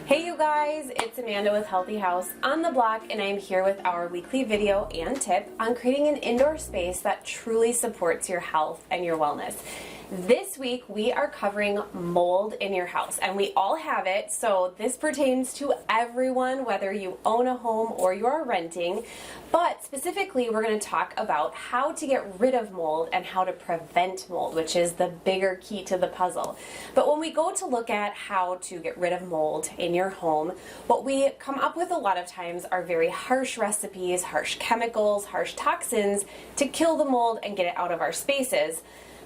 Hey you guys, it's Amanda with Healthy House on the block, and I'm here with our weekly video and tip on creating an indoor space that truly supports your health and your wellness. This week we are covering mold in your house, and we all have it, so this pertains to everyone, whether you own a home or you are renting. But specifically, we're going to talk about how to get rid of mold and how to prevent mold, which is the bigger key to the puzzle. But when we go to look at how to get rid of mold in your home, what we come up with a lot of times are very harsh recipes, harsh chemicals, harsh toxins to kill the mold and get it out of our spaces.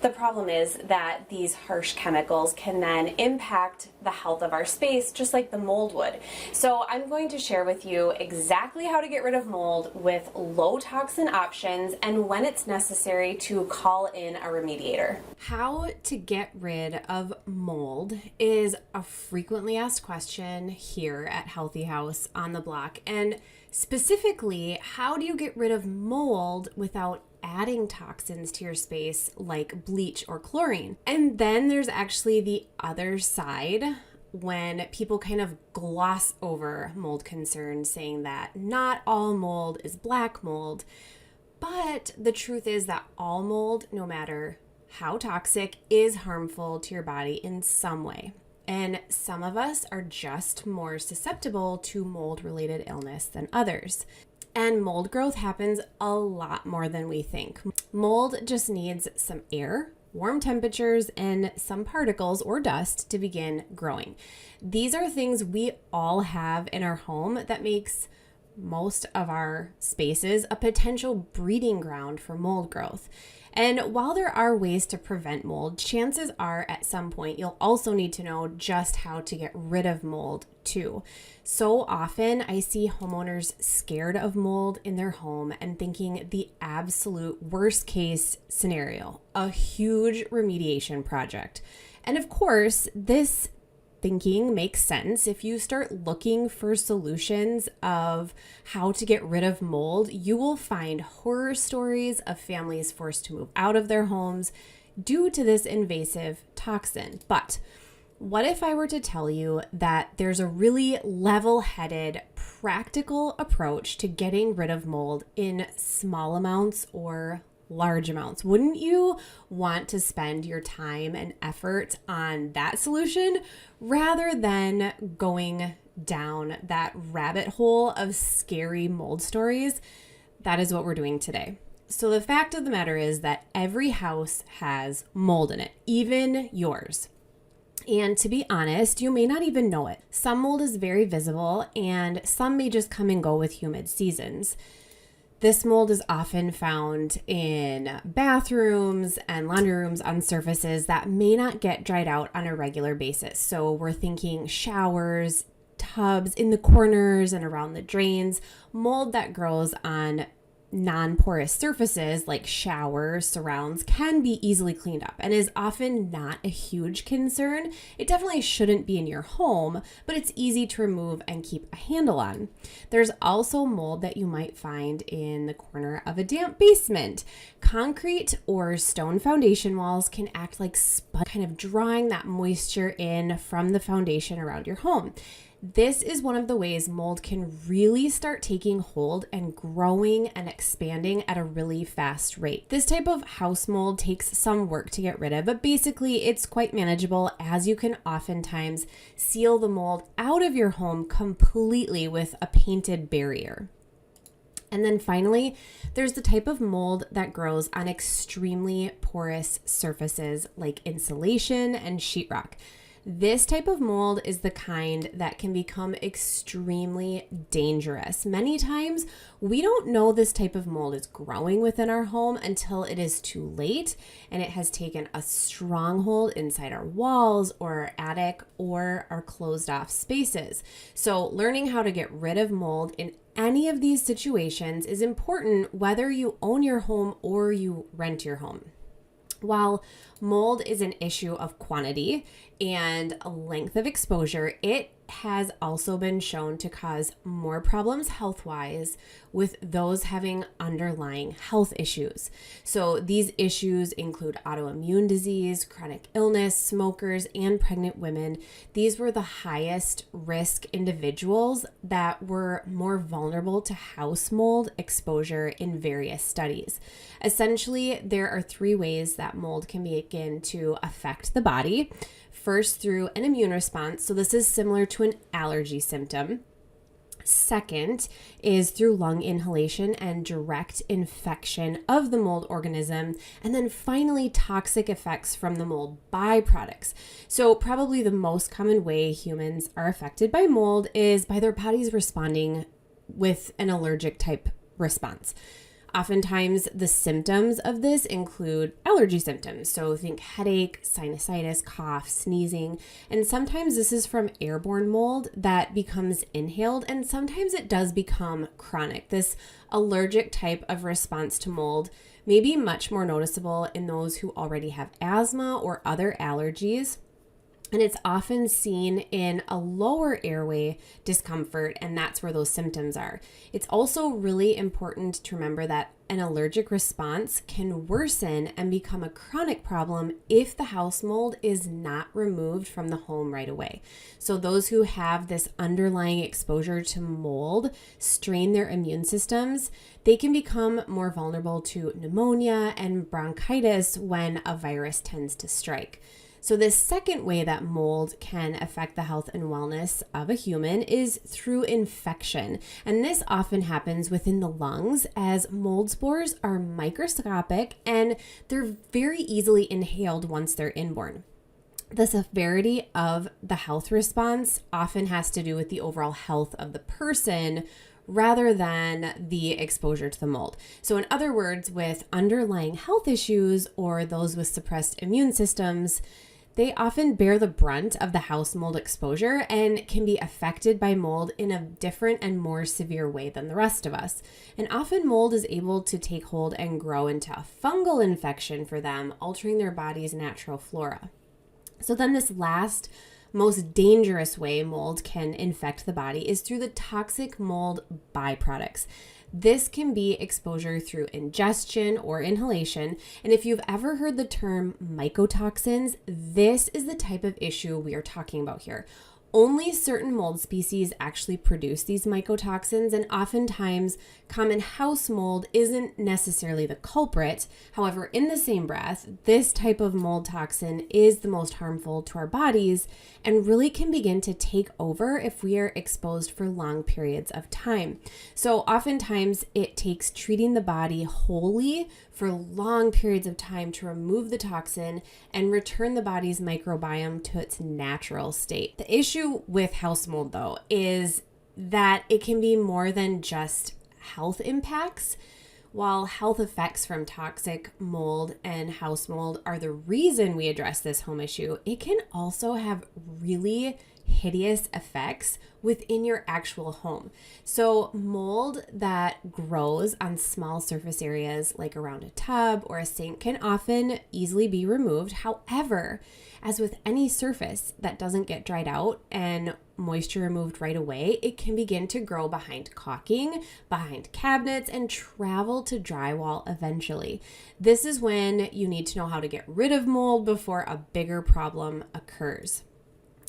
The problem is that these harsh chemicals can then impact the health of our space, just like the mold would. So I'm going to share with you exactly how to get rid of mold with low toxin options and when it's necessary to call in a remediator. How to get rid of mold is a frequently asked question here at Healthy House on the block. And specifically, how do you get rid of mold without adding toxins to your space like bleach or chlorine? And then there's actually the other side when people kind of gloss over mold concerns, saying that not all mold is black mold. But the truth is that all mold, no matter how toxic, is harmful to your body in some way. And some of us are just more susceptible to mold-related illness than others. And mold growth happens a lot more than we think. Mold just needs some air, warm temperatures, and some particles or dust to begin growing. These are things we all have in our home that makes most of our spaces a potential breeding ground for mold growth. And while there are ways to prevent mold, chances are at some point you'll also need to know just how to get rid of mold too. So often I see homeowners scared of mold in their home and thinking the absolute worst case scenario, a huge remediation project. And of course, this thinking makes sense. If you start looking for solutions of how to get rid of mold, you will find horror stories of families forced to move out of their homes due to this invasive toxin. But what if I were to tell you that there's a really level-headed, practical approach to getting rid of mold in small amounts or large amounts? Wouldn't you want to spend your time and effort on that solution rather than going down that rabbit hole of scary mold stories? That is what we're doing today. So the fact of the matter is that every house has mold in it, even yours. And to be honest, you may not even know it. Some mold is very visible and some may just come and go with humid seasons. This mold is often found in bathrooms and laundry rooms on surfaces that may not get dried out on a regular basis. So we're thinking showers, tubs, in the corners and around the drains, mold that grows on non-porous surfaces like showers, surrounds, can be easily cleaned up and is often not a huge concern. It definitely shouldn't be in your home, but it's easy to remove and keep a handle on. There's also mold that you might find in the corner of a damp basement. Concrete or stone foundation walls can act like sponge, kind of drawing that moisture in from the foundation around your home. This is one of the ways mold can really start taking hold and growing and expanding at a really fast rate. This type of house mold takes some work to get rid of, but basically it's quite manageable, as you can oftentimes seal the mold out of your home completely with a painted barrier. And then finally, there's the type of mold that grows on extremely porous surfaces like insulation and sheetrock. This type of mold is the kind that can become extremely dangerous. Many times, we don't know this type of mold is growing within our home until it is too late and it has taken a stronghold inside our walls or our attic or our closed off spaces. So learning how to get rid of mold in any of these situations is important whether you own your home or you rent your home. While mold is an issue of quantity and a length of exposure, it has also been shown to cause more problems health-wise with those having underlying health issues. So these issues include autoimmune disease, chronic illness, smokers, and pregnant women. These were the highest risk individuals that were more vulnerable to house mold exposure in various studies. Essentially, there are 3 ways that mold can begin to affect the body. First, through an immune response. So this is similar to an allergy symptom. Second is through lung inhalation and direct infection of the mold organism. And then finally, toxic effects from the mold byproducts. So probably the most common way humans are affected by mold is by their bodies responding with an allergic type response. Oftentimes, the symptoms of this include allergy symptoms. So think headache, sinusitis, cough, sneezing, and sometimes this is from airborne mold that becomes inhaled, and sometimes it does become chronic. This allergic type of response to mold may be much more noticeable in those who already have asthma or other allergies. And it's often seen in a lower airway discomfort, and that's where those symptoms are. It's also really important to remember that an allergic response can worsen and become a chronic problem if the house mold is not removed from the home right away. So those who have this underlying exposure to mold strain their immune systems. They can become more vulnerable to pneumonia and bronchitis when a virus tends to strike. So the second way that mold can affect the health and wellness of a human is through infection. And this often happens within the lungs as mold spores are microscopic and they're very easily inhaled once they're inborn. The severity of the health response often has to do with the overall health of the person rather than the exposure to the mold. So in other words, with underlying health issues or those with suppressed immune systems, they often bear the brunt of the house mold exposure and can be affected by mold in a different and more severe way than the rest of us. And often mold is able to take hold and grow into a fungal infection for them, altering their body's natural flora. So then this last most dangerous way mold can infect the body is through the toxic mold byproducts. This can be exposure through ingestion or inhalation. And if you've ever heard the term mycotoxins, this is the type of issue we are talking about here. Only certain mold species actually produce these mycotoxins, and oftentimes common house mold isn't necessarily the culprit. However, in the same breath, this type of mold toxin is the most harmful to our bodies and really can begin to take over if we are exposed for long periods of time. So oftentimes it takes treating the body wholly for long periods of time to remove the toxin and return the body's microbiome to its natural state. The issue with house mold, though, is that it can be more than just health impacts. While health effects from toxic mold and house mold are the reason we address this home issue, it can also have really hideous effects within your actual home. So mold that grows on small surface areas like around a tub or a sink can often easily be removed. However, as with any surface that doesn't get dried out and moisture removed right away, it can begin to grow behind caulking, behind cabinets, and travel to drywall eventually. This is when you need to know how to get rid of mold before a bigger problem occurs.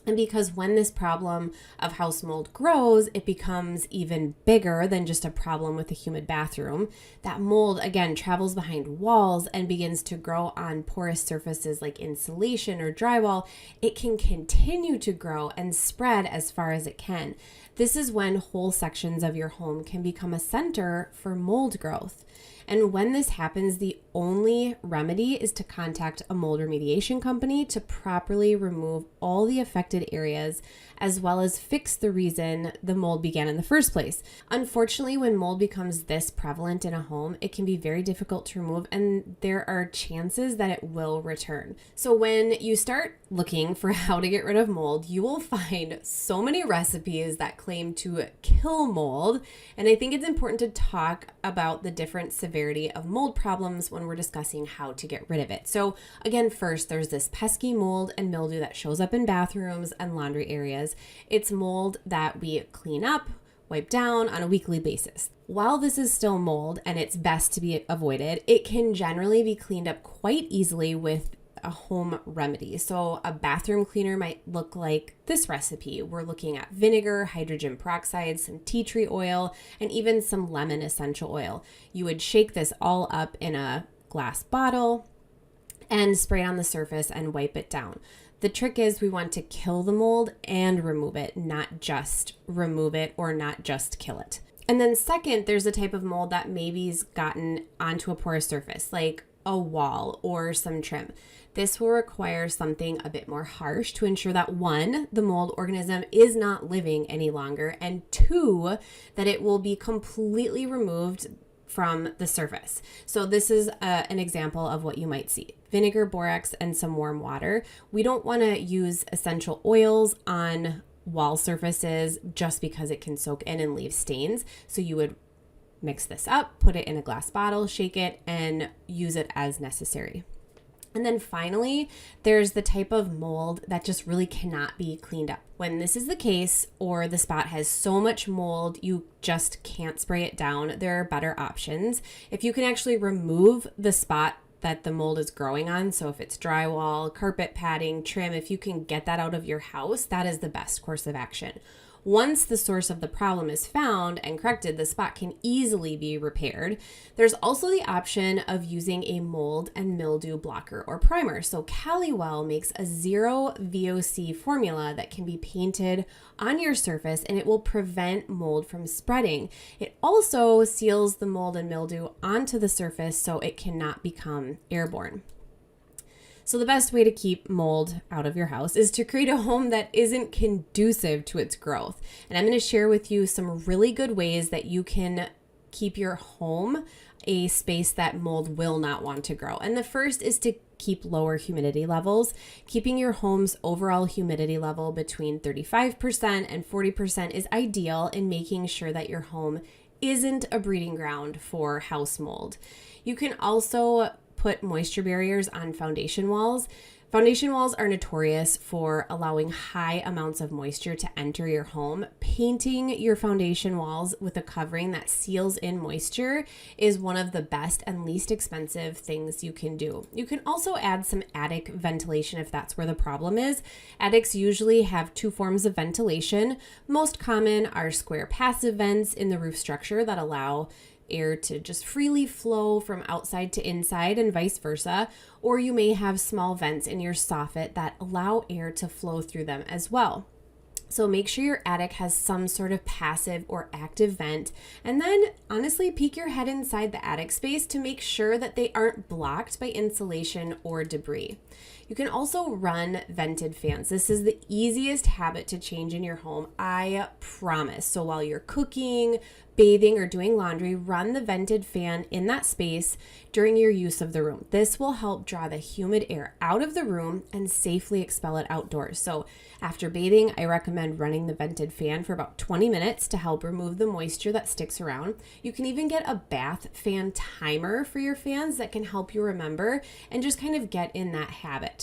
And because when this problem of house mold grows, it becomes even bigger than just a problem with a humid bathroom. That mold, again, travels behind walls and begins to grow on porous surfaces like insulation or drywall. It can continue to grow and spread as far as it can. This is when whole sections of your home can become a center for mold growth. And when this happens, the only remedy is to contact a mold remediation company to properly remove all the affected areas, as well as fix the reason the mold began in the first place. Unfortunately, when mold becomes this prevalent in a home, it can be very difficult to remove, and there are chances that it will return. So when you start looking for how to get rid of mold, you will find so many recipes that claim to kill mold. And I think it's important to talk about the different severities severity of mold problems when we're discussing how to get rid of it. So again, first, there's this pesky mold and mildew that shows up in bathrooms and laundry areas. It's mold that we clean up, wipe down on a weekly basis. While this is still mold and it's best to be avoided, it can generally be cleaned up quite easily with a home remedy. So a bathroom cleaner might look like this recipe. We're looking at vinegar, hydrogen peroxide, some tea tree oil, and even some lemon essential oil. You would shake this all up in a glass bottle and spray it on the surface and wipe it down. The trick is we want to kill the mold and remove it, not just remove it or not just kill it. And then second, there's a type of mold that maybe's gotten onto a porous surface, like a wall or some trim. This will require something a bit more harsh to ensure that one, the mold organism is not living any longer, and two, that it will be completely removed from the surface. So this is an example of what you might see. Vinegar, borax, and some warm water. We don't want to use essential oils on wall surfaces just because it can soak in and leave stains. So you would mix this up, put it in a glass bottle, shake it, and use it as necessary. And then finally, there's the type of mold that just really cannot be cleaned up. When this is the case, or the spot has so much mold, you just can't spray it down, there are better options. If you can actually remove the spot that the mold is growing on, so if it's drywall, carpet padding, trim, if you can get that out of your house, that is the best course of action. Once the source of the problem is found and corrected, the spot can easily be repaired. There's also the option of using a mold and mildew blocker or primer. So Caliwell makes a 0 VOC formula that can be painted on your surface and it will prevent mold from spreading. It also seals the mold and mildew onto the surface so it cannot become airborne. So the best way to keep mold out of your house is to create a home that isn't conducive to its growth. And I'm going to share with you some really good ways that you can keep your home a space that mold will not want to grow. And the first is to keep lower humidity levels. Keeping your home's overall humidity level between 35% and 40% is ideal in making sure that your home isn't a breeding ground for house mold. You can also put moisture barriers on foundation walls. Foundation walls are notorious for allowing high amounts of moisture to enter your home. Painting your foundation walls with a covering that seals in moisture is one of the best and least expensive things you can do. You can also add some attic ventilation if that's where the problem is. Attics usually have two forms of ventilation. Most common are square passive vents in the roof structure that allow air to just freely flow from outside to inside and vice versa, or you may have small vents in your soffit that allow air to flow through them as well. So make sure your attic has some sort of passive or active vent, and then honestly peek your head inside the attic space to make sure that they aren't blocked by insulation or debris. You can also run vented fans. This is the easiest habit to change in your home, I promise. So while you're cooking, bathing, or doing laundry, run the vented fan in that space during your use of the room. This will help draw the humid air out of the room and safely expel it outdoors. So after bathing, I recommend running the vented fan for about 20 minutes to help remove the moisture that sticks around. You can even get a bath fan timer for your fans that can help you remember and just kind of get in that habit.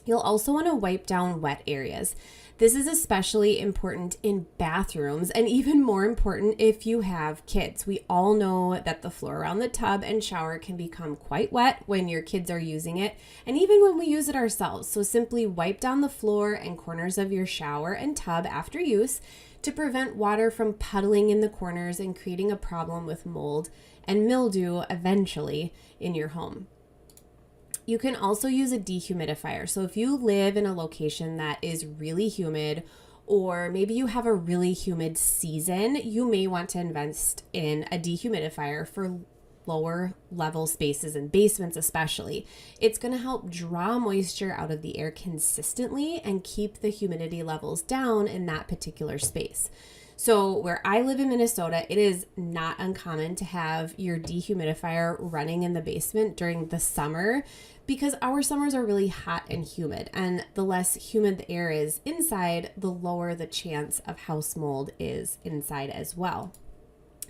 You'll also want to wipe down wet areas. This is especially important in bathrooms and even more important if you have kids. We all know that the floor around the tub and shower can become quite wet when your kids are using it, and even when we use it ourselves. So simply wipe down the floor and corners of your shower and tub after use to prevent water from puddling in the corners and creating a problem with mold and mildew eventually in your home. You can also use a dehumidifier. So if you live in a location that is really humid, or maybe you have a really humid season, you may want to invest in a dehumidifier for lower level spaces and basements especially. It's going to help draw moisture out of the air consistently and keep the humidity levels down in that particular space. So where I live in Minnesota, it is not uncommon to have your dehumidifier running in the basement during the summer because our summers are really hot and humid, and the less humid the air is inside, the lower the chance of house mold is inside as well.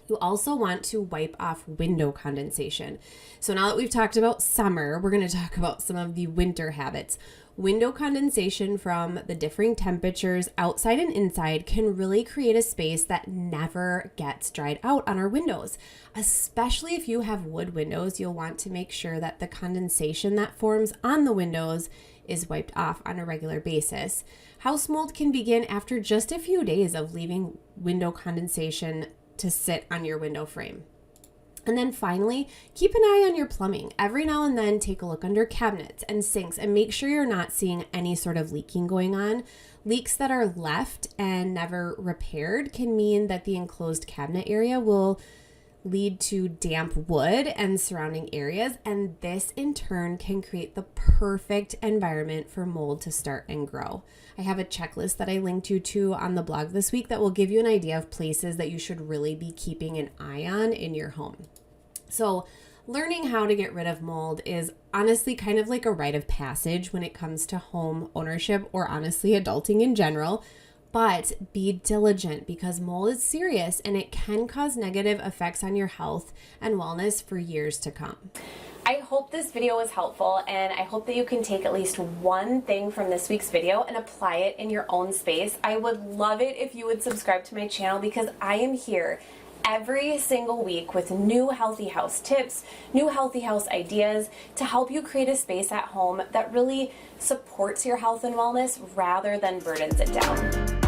You also want to wipe off window condensation. So now that we've talked about summer, we're going to talk about some of the winter habits. Window condensation from the differing temperatures outside and inside can really create a space that never gets dried out on our windows. Especially if you have wood windows, you'll want to make sure that the condensation that forms on the windows is wiped off on a regular basis. House mold can begin after just a few days of leaving window condensation to sit on your window frame. And then finally, keep an eye on your plumbing. Every now and then, take a look under cabinets and sinks and make sure you're not seeing any sort of leaking going on. Leaks that are left and never repaired can mean that the enclosed cabinet area will lead to damp wood and surrounding areas, and this in turn can create the perfect environment for mold to start and grow. I have a checklist that I linked you to on the blog this week that will give you an idea of places that you should really be keeping an eye on in your home. So learning how to get rid of mold is honestly kind of like a rite of passage when it comes to home ownership, or honestly adulting in general. But be diligent, because mold is serious and it can cause negative effects on your health and wellness for years to come. I hope this video was helpful, and I hope that you can take at least one thing from this week's video and apply it in your own space. I would love it if you would subscribe to my channel, because I am here every single week with new healthy house tips, new healthy house ideas to help you create a space at home that really supports your health and wellness rather than burdens it down.